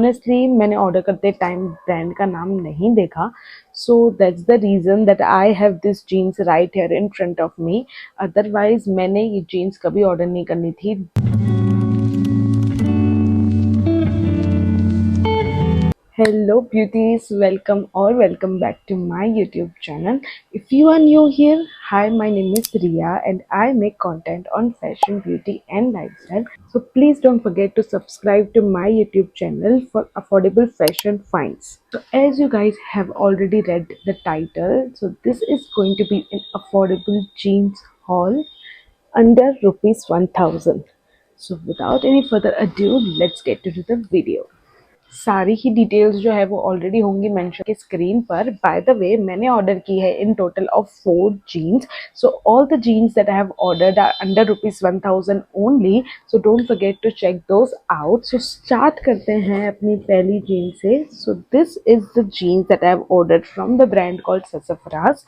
Honestly मैंने order करते time brand का नाम नहीं देखा, so that's the reason that I have this jeans right here in front of me. Otherwise मैंने ये जीन्स कभी ऑर्डर नहीं करनी थी। Hello beauties, welcome or welcome back to my YouTube channel. If you are new here, hi, my name is Riya and I make content on fashion, beauty and lifestyle. So please don't forget to subscribe to my YouTube channel for affordable fashion finds. So as you guys have already read the title, so this is going to be an affordable jeans haul under rupees 1000. So without any further ado, let's get into the video. सारी ही details जो है वो already होंगी mention के screen पर। By the way मैंने order की है in total of 4 jeans. So all the jeans that I have ordered are under ₹1000 only, so don't forget to check those out. So start करते हैं अपनी पहली जीन से। So this is the jeans that I have ordered from the brand called Sassafras.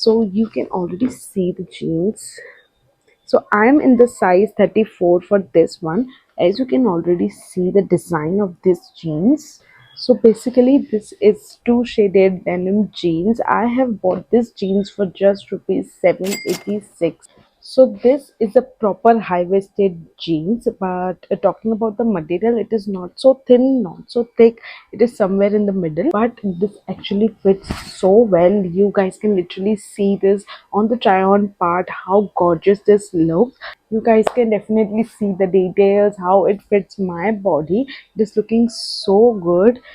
So you can already see the jeans. So I am in the size 34 for this one. As you can already see the design of this jeans. So basically this is two shaded denim jeans. I have bought this jeans for just rupees 786. So this is a proper high-waisted jeans, but talking about the material, it is not so thin, not so thick. It is somewhere in the middle, but this actually fits so well. You guys can literally see this on the try-on part, how gorgeous this looks. You guys can definitely see the details, how it fits my body. It is looking so good.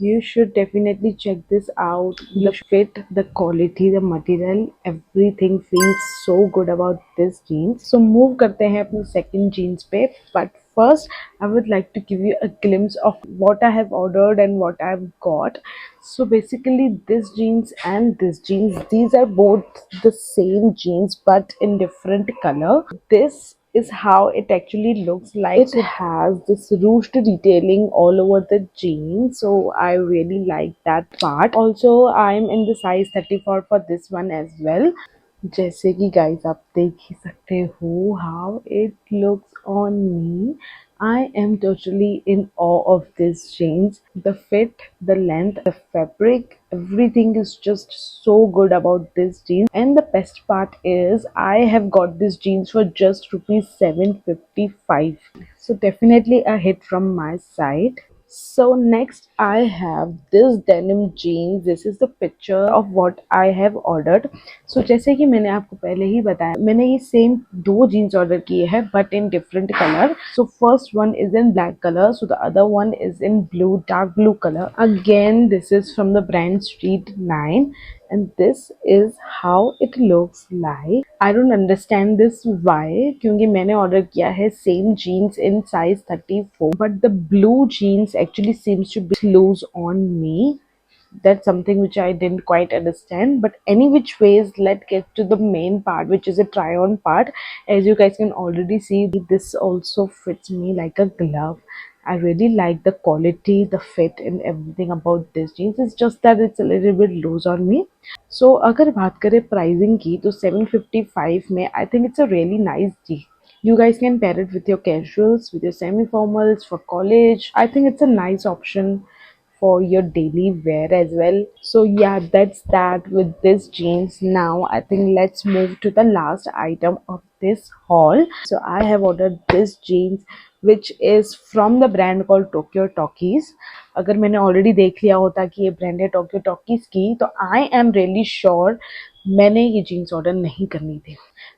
You should definitely check this out. The fit, the quality, the material, everything feels so good about this jeans. So move करते हैं अपनी second jeans पे. But first, I would like to give you a glimpse of what I have ordered and what I've got. So basically, this jeans and this jeans, these are both the same jeans but in different color. This is how it actually looks like. It has this ruched detailing all over the jeans, so I really like that part. Also, I'm in the size 34 for this one as well. जैसे कि guys आप देख ही सकते हो how it looks on me. I am totally in awe of these jeans. The fit, the length, the fabric, everything is just so good about this jeans. And the best part is I have got this jeans for just rupees 755. So definitely a hit from my side. So next I have this denim jeans. This is the picture of what I have ordered. So जैसे कि मैंने आपको पहले ही बताया, मैंने ये same दो jeans order किए हैं but in different colour. So first one is in black color, so the other one is in blue, dark blue color. Again, this is from the brand Street 9 and this is how it looks like. I don't understand this why, क्योंकि मैंने order किया है same jeans in size 34 but the blue jeans actually seems to be loose on me. That's something which I didn't quite understand, but any which ways, let's get to the main part, which is a try on part. As you guys can already see, this also fits me like a glove. I really like the quality, the fit and everything about this jeans. It's just that it's a little bit loose on me. So अगर बात करें pricing की तो 755 में I think it's a really nice deal. You guys can pair it with your casuals, with your semi-formals for college. I think it's a nice option for your daily wear as well. So yeah, that's that with this jeans. Now I think let's move to the last item of this haul. So I have ordered this jeans which is from the brand called Tokyo Talkies. अगर मैंने already देख लिया होता कि ये brand है Tokyo Talkies की, तो I am really sure मैंने ये jeans order नहीं करनी थी,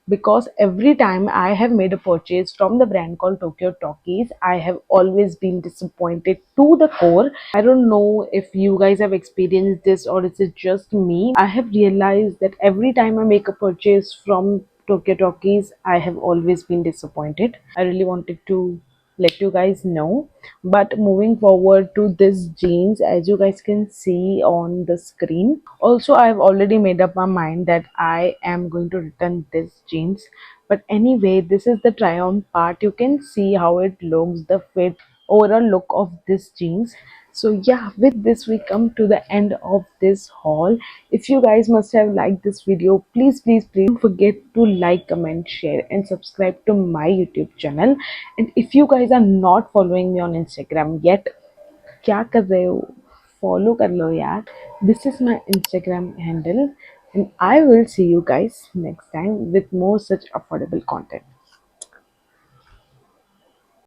because every time I have made a purchase from the brand called Tokyo Talkies, I have always been disappointed to the core. I don't know if you guys have experienced this or is it just me. I have realized that every time I make a purchase from Tokyo Talkies, I have always been disappointed. I really wanted to let you guys know. But moving forward to this jeans, as you guys can see on the screen, also I've already made up my mind that I am going to return this jeans. But anyway, this is the try on part. You can see how it looks, the fit, overall look of this jeans. So yeah, with this we come to the end of this haul. If you guys must have liked this video, please don't forget to like, comment, share and subscribe to my YouTube channel. And if you guys are not following me on Instagram yet, क्या कर रहे हो? Follow कर लो यार. This is my Instagram handle, and I will see you guys next time with more such affordable content.